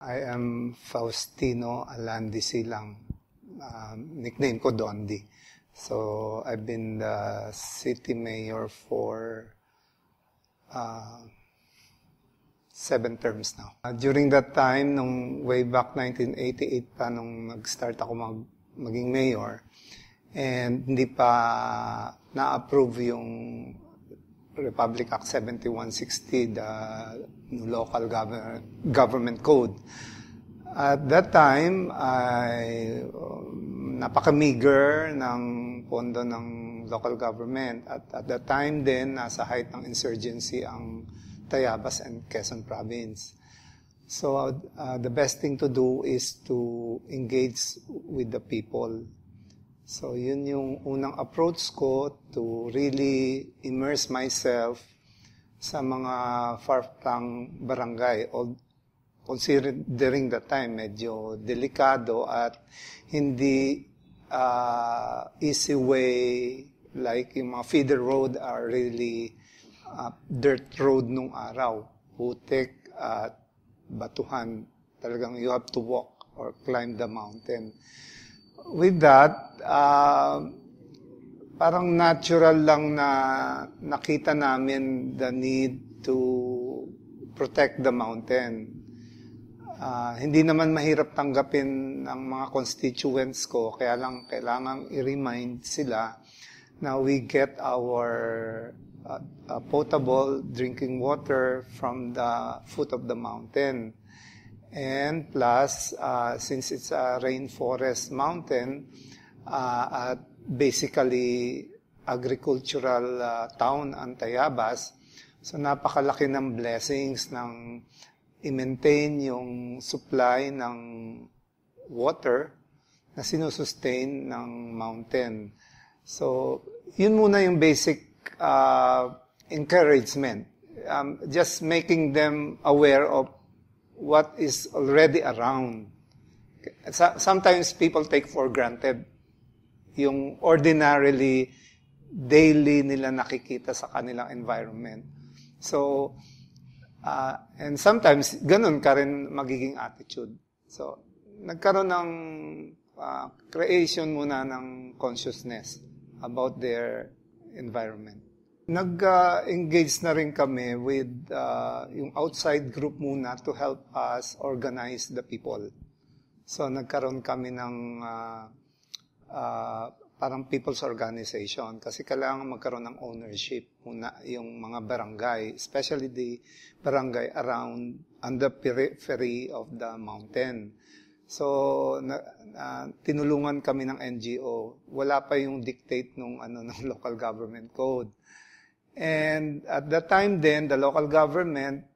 I am Faustino Alandi Silang. Nickname ko Dondi. So, I've been the city mayor for 7 terms now. During that time, nung way back 1988 pa, nung nag-start ako maging mayor, and hindi pa na-approve yung Republic Act 7160, the new local government code. At that time, ay napaka-meager ng pondo ng local government. At that time din, nasa height ng insurgency ang Tayabas and Quezon Province. So, the best thing to do is to engage with the people. So, yun yung unang approach ko to really immerse myself sa mga far-flung barangay. Considering that time, medyo delikado at hindi easy way, like yung mga feeder road are really dirt road nung araw. Putik at batuhan. Talagang you have to walk or climb the mountain. With that, parang natural lang na nakita namin the need to protect the mountain. Hindi naman mahirap tanggapin ng mga constituents ko, kaya lang kailangang i-remind sila na we get our potable drinking water from the foot of the mountain. And plus, since it's a rainforest mountain, at basically agricultural town ang Tayabas, so napakalaki ng blessings ng i-maintain yung supply ng water na sinusustain ng mountain. So, yun muna yung basic encouragement. Just making them aware of what is already around. Sometimes people take for granted yung ordinarily, daily nila nakikita sa kanilang environment. So, and sometimes, ganun ka rin magiging attitude. So, nagkaroon ng creation muna ng consciousness about their environment. Nag-engage na rin kami with yung outside group muna to help us organize the people. So, nagkaroon kami ng parang people's organization kasi kailangan magkaroon ng ownership muna yung mga barangay, especially the barangay around on the periphery of the mountain. So, tinulungan kami ng NGO. Wala pa yung dictate ng local government code. And at that time then, the local government,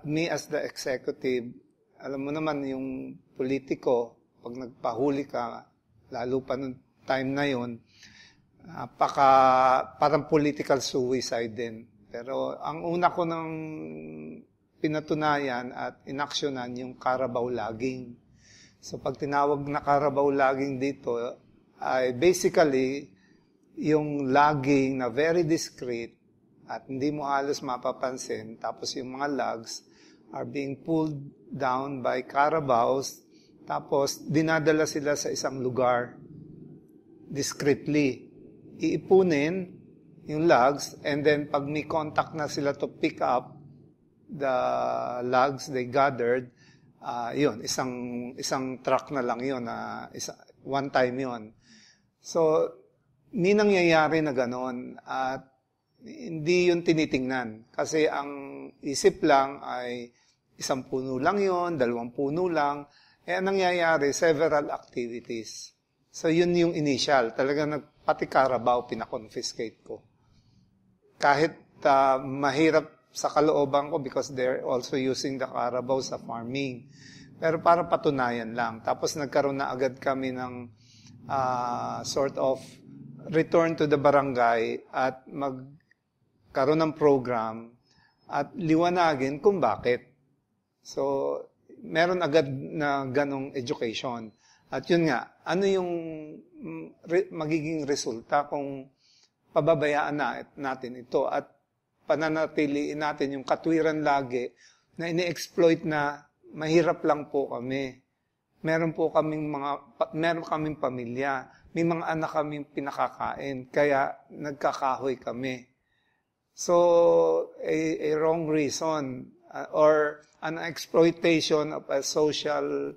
me as the executive, alam mo naman yung politiko, pag nagpahuli ka, lalo pa nung time na yun, parang political suicide din. Pero ang una ko nang pinatunayan at inaksyonan yung Carabao logging. So pag tinawag na Carabao logging dito, ay basically yung logging na very discreet at hindi mo halos mapapansin, tapos yung mga logs are being pulled down by carabaos, tapos dinadala sila sa isang lugar discreetly. Iipunin yung logs, and then pag may contact na sila to pick up the logs they gathered, yun, isang truck na lang yun, one time yun. So, may nangyayari na ganon at hindi yun tinitingnan. Kasi ang isip lang ay isang puno lang yun, 2 puno lang. Ang nangyayari, several activities. So yun yung initial. Talagang pati Carabao, pinakonfiscate ko. Kahit mahirap sa kalooban ko because they're also using the Carabao sa farming. Pero para patunayan lang. Tapos nagkaroon na agad kami ng sort of return to the barangay at magkaroon ng program at liwanagin kung bakit. So, meron agad na ganong education. At yun nga, ano yung magiging resulta kung pababayaan natin ito at pananatiliin natin yung katwiran lagi na ini-exploit na mahirap lang po kami. Meron kaming pamilya. May mga anak kaming pinakakain. Kaya nagkakahoy kami. So, a wrong reason or an exploitation of a social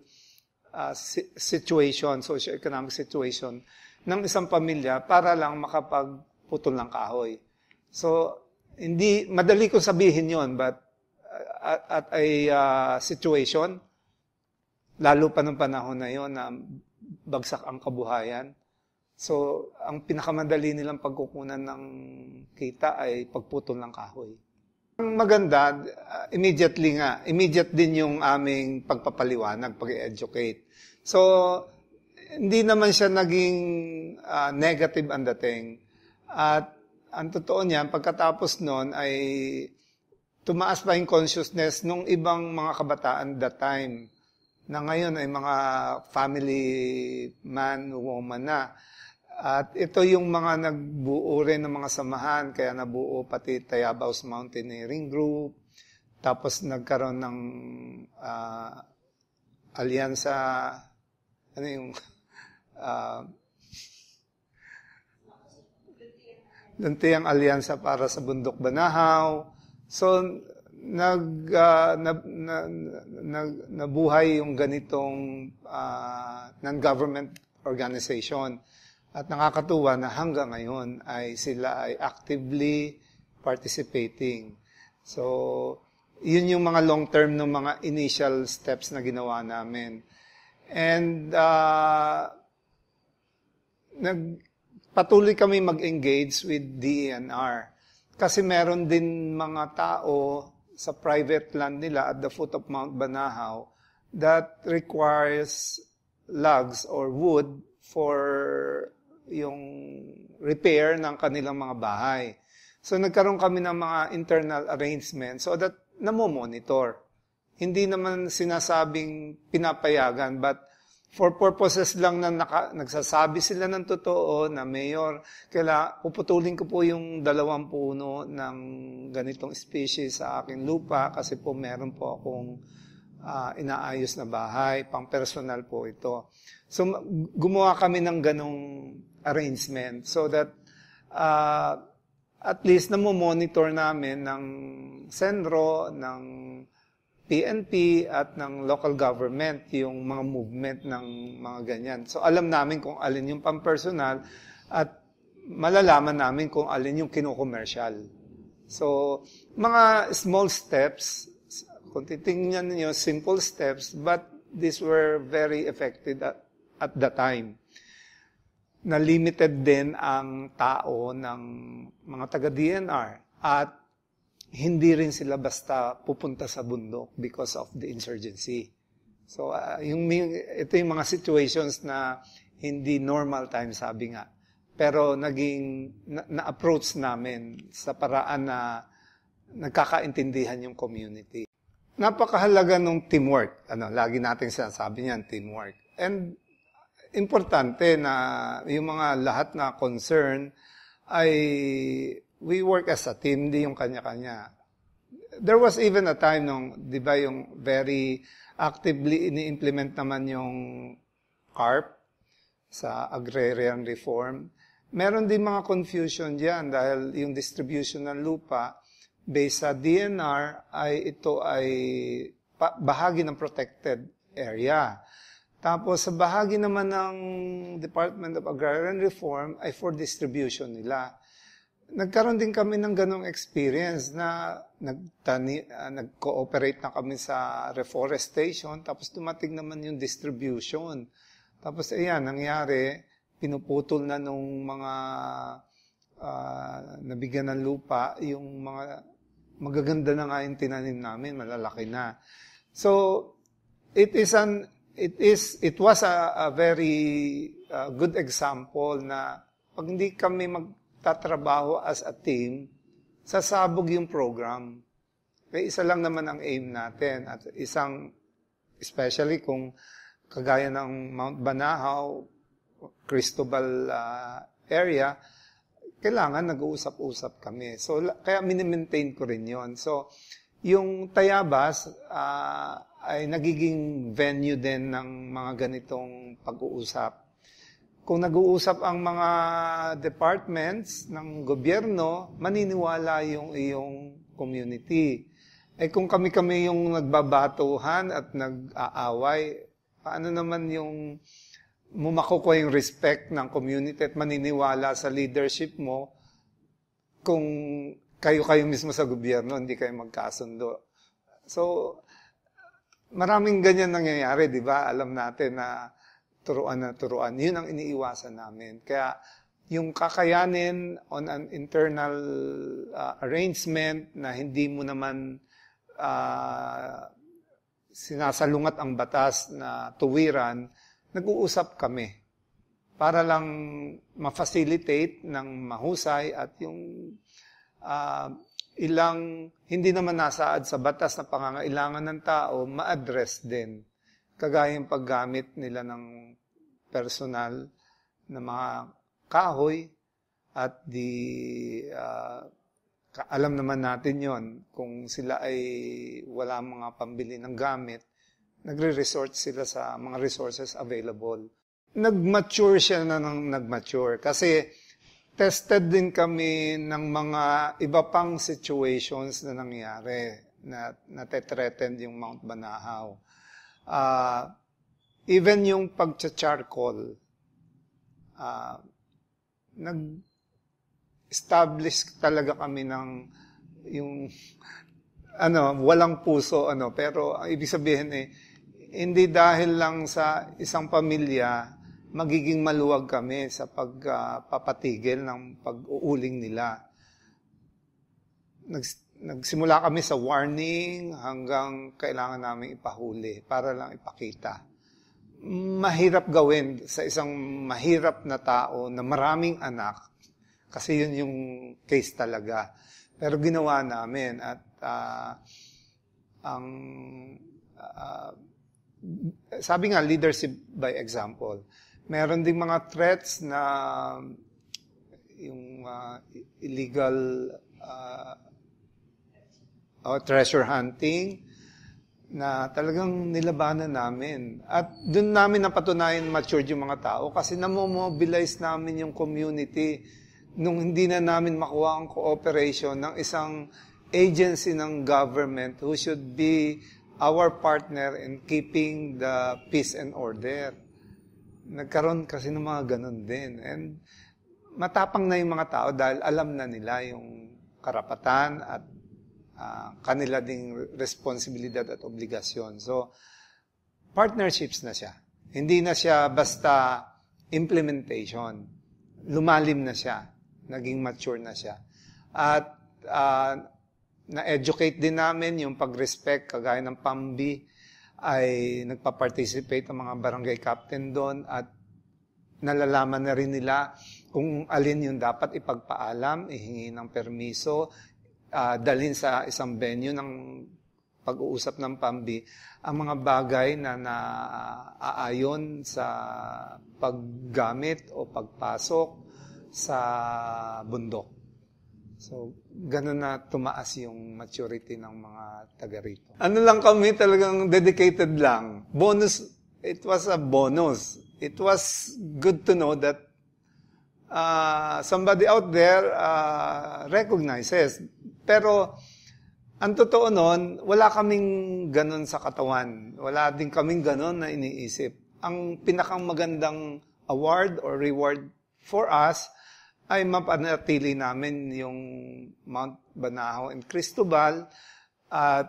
situation, socio-economic situation ng isang pamilya para lang makapagputol ng kahoy. So, hindi, madali ko sabihin yon, but at a situation, lalo pa ng panahon na yon na bagsak ang kabuhayan, so, ang pinakamadali nilang pagkukunan ng kita ay pagputol ng kahoy. Ang maganda, immediate din yung aming pagpapaliwanag, pag-educate. So, hindi naman siya naging negative ang dating. At ang totoo niyan, pagkatapos nun ay tumaas pa yung consciousness ng ibang mga kabataan that time, na ngayon ay mga family man, woman na. At ito yung mga nagbuo rin ng mga samahan, kaya nabuo pati Tayabaos Mountaineering Group, tapos nagkaroon ng alyansa, ano yung, Luntiang Alyansa para sa Bundok Banahaw. So, nabuhay yung ganitong non-government organization. At nakakatuwa na hanggang ngayon ay sila ay actively participating. So, yun yung mga long-term ng mga initial steps na ginawa namin. And patuloy kami mag-engage with DENR. Kasi meron din mga tao sa private land nila at the foot of Mount Banahaw that requires logs or wood for yung repair ng kanilang mga bahay. So nagkaroon kami ng mga internal arrangements so that namomonitor. Hindi naman sinasabing pinapayagan, but for purposes lang na nagsasabi sila ng totoo na, Mayor, puputulin ko po yung 2 puno ng ganitong species sa aking lupa kasi po meron po akong inaayos na bahay, pang personal po ito. So gumawa kami ng ganong arrangement so that at least namomonitor namin ng Senro, ng PNP at ng local government yung mga movement ng mga ganyan. So alam namin kung alin yung pang-personal at malalaman namin kung alin yung kino-commercial. So mga small steps, kung titingnan niyo, simple steps, but these were very effective at the time. Na limited din ang tao ng mga taga-DNR at hindi rin sila basta pupunta sa bundok because of the insurgency. So, ito yung mga situations na hindi normal time, sabi nga. Pero na-approach namin sa paraan na nagkakaintindihan yung community. Napakahalaga ng teamwork. Lagi natin sinasabi niyan, teamwork. And importante na yung mga lahat na concern ay we work as a team, hindi yung kanya-kanya. There was even a time nung, di ba, yung very actively ini-implement naman yung CARP sa agrarian reform. Meron din mga confusion diyan dahil yung distribution ng lupa based sa DNR ito ay bahagi ng protected area. Tapos sa bahagi naman ng Department of Agrarian Reform ay for distribution nila. Nagkaroon din kami ng ganong experience na nag-cooperate na kami sa reforestation, tapos dumating naman yung distribution. Tapos ayan, nangyari, pinuputol na nung mga nabigyan ng lupa, yung mga magaganda na nga yung tinanim namin, malalaki na. So, it was a very good example na pag hindi kami magtatrabaho as a team, sasabog yung program. Kaya isa lang naman ang aim natin. At especially kung kagaya ng Mount Banahaw, Cristobal area, kailangan nag-uusap-usap kami. So, kaya mini-maintain ko rin yon. So, yung Tayabas ay nagiging venue din ng mga ganitong pag-uusap. Kung nag-uusap ang mga departments ng gobyerno, maniniwala yung iyong community. Kung kami-kami yung nagbabatuhan at nag-aaway, paano naman yung makukuha yung respect ng community at maniniwala sa leadership mo kung kayo mismo sa gobyerno, hindi kayo magkasundo. So, maraming ganyan nangyayari, di ba? Alam natin na turuan. Yun ang iniiwasan namin. Kaya, yung kakayanin on an internal arrangement na hindi mo naman sinasalungat ang batas na tuwiran, nag-uusap kami para lang ma-facilitate ng mahusay at yung ilang hindi naman nasaad sa batas na pangangailangan ng tao, ma-address din. Kagaya yung paggamit nila ng personal na mga kahoy at alam naman natin yon kung sila ay wala mga pambili ng gamit, nagre-resort sila sa mga resources available. Nag-mature siya na nag-mature kasi tested din kami ng mga iba pang situations na nangyari na natetreten yung Mount Banahaw. Even yung pagcha-charcoal, nag-establish talaga kami ng yung walang puso pero ang ibig sabihin hindi dahil lang sa isang pamilya magiging maluwag kami sa pagpapatigil ng pag-uuling nila. Nagsimula kami sa warning hanggang kailangan namin ipahuli para lang ipakita. Mahirap gawin sa isang mahirap na tao na maraming anak kasi yun yung case talaga. Pero ginawa namin at sabi nga leadership by example. Meron ding mga threats na yung illegal treasure hunting na talagang nilabanan namin. At doon namin napatunayan matured yung mga tao kasi namomobilize namin yung community nung hindi na namin makuha ang cooperation ng isang agency ng government who should be our partner in keeping the peace and order. Nagkaroon kasi ng mga ganun din. And matapang na yung mga tao dahil alam na nila yung karapatan at kanila ding responsibilidad at obligasyon. So, partnerships na siya. Hindi na siya basta implementation. Lumalim na siya. Naging mature na siya. At na-educate din namin yung pag-respect, kagaya ng PAMBI, ay nagpa-participate ang mga barangay captain doon at nalalaman na rin nila kung alin yung dapat ipagpaalam, ihingi ng permiso, dalhin sa isang venue ng pag-uusap ng PAMBI ang mga bagay na naaayon sa paggamit o pagpasok sa bundok. So, ganun na tumaas yung maturity ng mga taga rito. Ano lang kami talagang dedicated lang. Bonus, it was a bonus. It was good to know that somebody out there recognizes. Pero, ang totoo nun, wala kaming ganun sa katawan. Wala din kaming ganun na iniisip. Ang pinakang magandang award or reward for us ay mapanatili namin yung Mount Banahaw and Cristobal at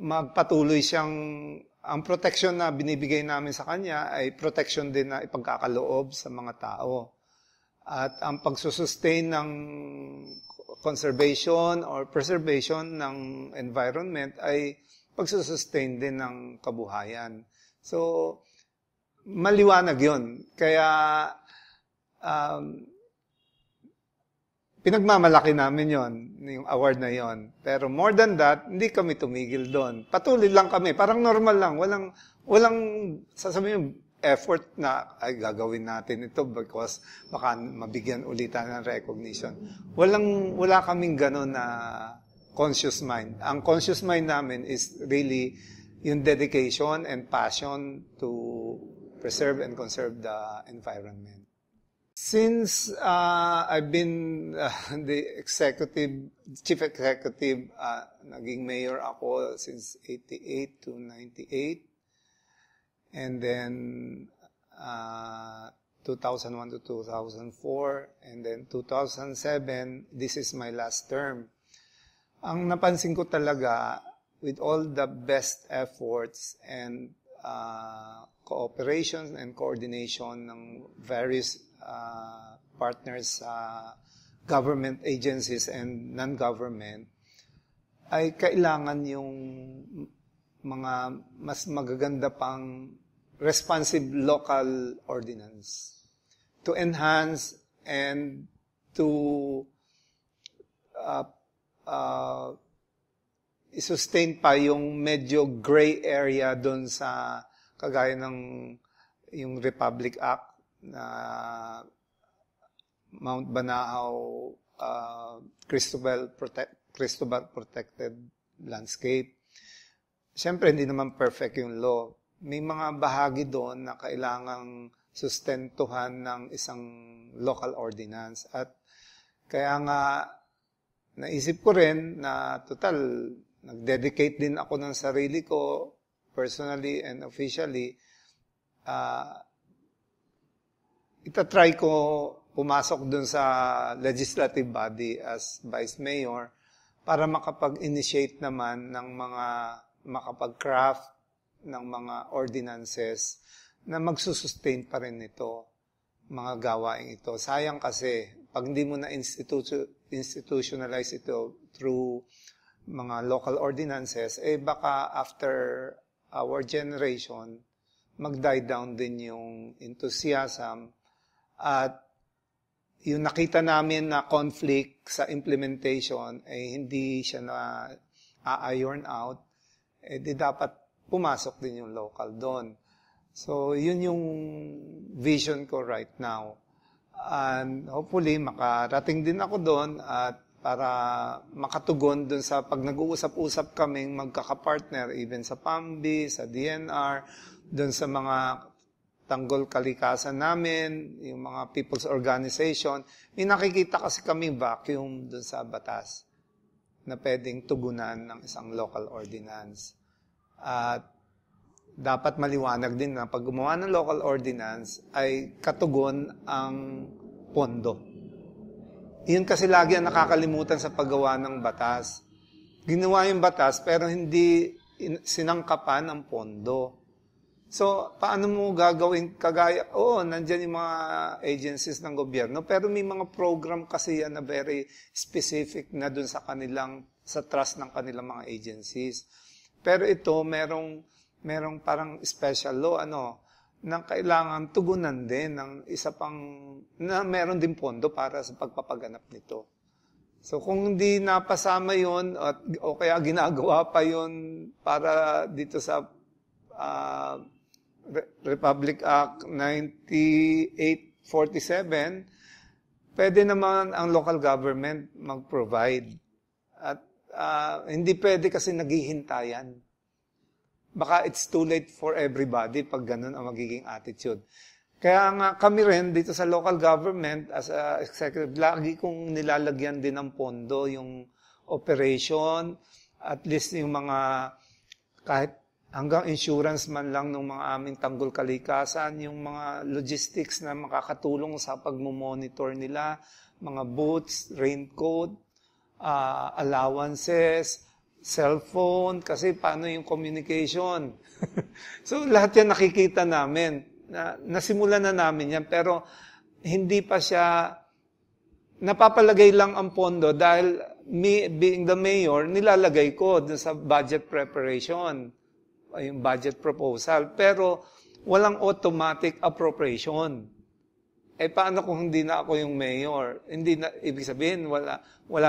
magpatuloy siyang, ang protection na binibigay namin sa kanya ay protection din na ipagkakaloob sa mga tao. At ang pagsusustain ng conservation or preservation ng environment ay pagsusustain din ng kabuhayan. So, maliwanag yun. Kaya, pinagmamalaki namin yon, yung award na yon. Pero more than that, hindi kami tumigil doon. Patuloy lang kami. Parang normal lang. Walang sasabihin effort na ay gagawin natin ito because baka mabigyan ulitan ng recognition. Wala kaming gano'n na conscious mind. Ang conscious mind namin is really yung dedication and passion to preserve and conserve the environment. Since I've been the chief executive, naging mayor ako since 88 to 98. And then 2001 to 2004. And then 2007, this is my last term. Ang napansin ko talaga, with all the best efforts and cooperation and coordination ng various partners, government agencies and non-government, ay kailangan yung mga mas magaganda pang responsive local ordinance to enhance and to i-sustain pa yung medyo gray area doon sa kagaya ng yung Republic Act na Mount Banahaw Cristobal Protected Landscape. Siyempre, hindi naman perfect yung law. May mga bahagi doon na kailangang sustentuhan ng isang local ordinance. At kaya nga, naisip ko rin na total, nag-dedicate din ako ng sarili ko, personally and officially, itatry ko pumasok dun sa legislative body as vice mayor para makapag-initiate naman ng makapag-craft ng mga ordinances na magsusustain pa rin ito, mga gawain ito. Sayang kasi, pag hindi mo na institutionalize ito through mga local ordinances, baka after our generation, mag-die down din yung enthusiasm at yung nakita namin na conflict sa implementation hindi siya na a-iron out, di dapat pumasok din yung local doon. So, yun yung vision ko right now. And hopefully, makarating din ako doon at para makatugon dun sa pag nag-uusap-usap kaming magkakapartner, even sa PAMBI, sa DNR, dun sa mga tanggol kalikasan namin, yung mga people's organization, may nakikita kasi kaming vacuum dun sa batas na pwedeng tugunan ng isang local ordinance. At dapat maliwanag din na pag gumawa ng local ordinance ay katugon ang pondo. Yun kasi lagi ang nakakalimutan sa paggawa ng batas. Ginawa yung batas pero hindi sinangkapan ang pondo. So, paano mo gagawin kagaya? Oo, nandyan yung mga agencies ng gobyerno pero may mga program kasi yan na very specific na dun sa trust ng kanilang mga agencies. Pero ito, merong parang special law, na kailangan tugunan din ng isa pang, na meron din pondo para sa pagpapaganap nito. So kung hindi napasama yun, o kaya ginagawa pa yun para dito sa Republic Act 9847, pwede naman ang local government mag-provide. At hindi pwede kasi naghihintayan. Baka it's too late for everybody pag ganun ang magiging attitude. Kaya nga kami rin dito sa local government as a executive, lagi kong nilalagyan din ng pondo yung operation, at least yung mga kahit hanggang insurance man lang ng mga aming tanggol kalikasan, yung mga logistics na makakatulong sa pagmomonitor nila, mga boots, raincoat, allowances, cellphone, kasi paano yung communication. So, lahat yan nakikita namin. Nasimulan na namin yan, pero hindi pa siya, napapalagay lang ang pondo dahil me, being the mayor, nilalagay ko dun sa budget preparation, yung budget proposal, pero walang automatic appropriation. Paano kung hindi na ako yung mayor? Hindi na, ibig sabihin, wala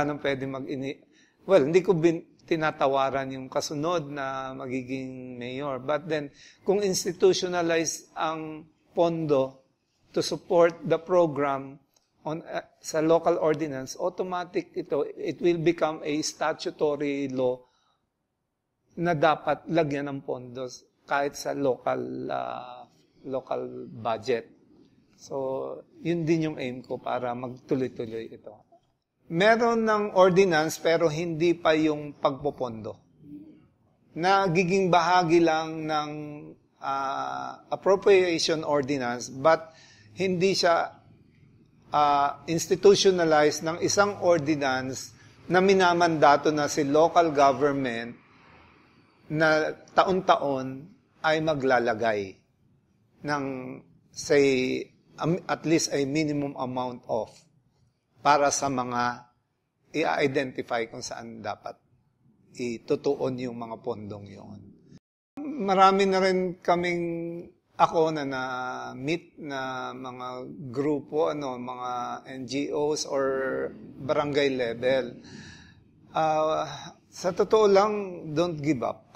nang pwede hindi ko tinatawaran yung kasunod na magiging mayor. But then, kung institutionalize ang pondo to support the program, sa local ordinance, automatic it will become a statutory law na dapat lagyan ng pondos kahit sa local budget. So, yun din yung aim ko para magtuloy-tuloy ito. Meron ng ordinance pero hindi pa yung pagpopondo. Nagiging bahagi lang ng appropriation ordinance but hindi siya institutionalized ng isang ordinance na minamandato na si local government na taon-taon ay maglalagay ng, say, at least a minimum amount of para sa mga i-identify kung saan dapat itutuon yung mga pondong yon. Marami na rin kaming ako na na-meet na mga grupo, mga NGOs or barangay level. Sa totoo lang, don't give up.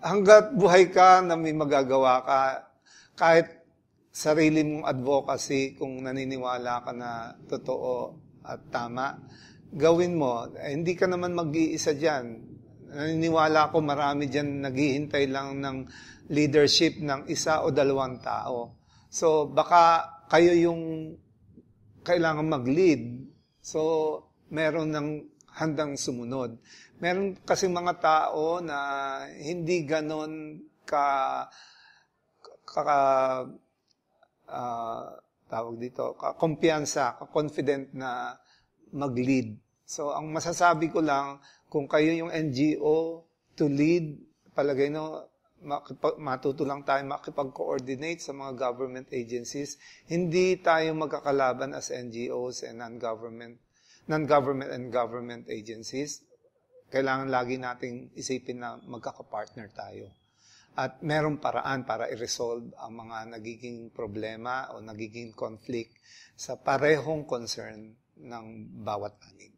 Hanggat buhay ka na may magagawa ka, kahit sarili mong advocacy, kung naniniwala ka na totoo at tama, gawin mo. Hindi ka naman mag-iisa dyan. Naniniwala ko marami dyan naghihintay lang ng leadership ng isa o dalawang tao. So, baka kayo yung kailangan mag-lead. So, meron ng handang sumunod. Meron kasi mga tao na hindi ganon kumpiyansa, confident na mag-lead. So, ang masasabi ko lang, kung kayo yung NGO to lead, palagay matuto lang tayo makipag-coordinate sa mga government agencies. Hindi tayo magkakalaban as NGOs and non-government and government agencies. Kailangan lagi nating isipin na magkakapartner tayo. At merong paraan para i-resolve ang mga nagiging problema o nagiging conflict sa parehong concern ng bawat panig.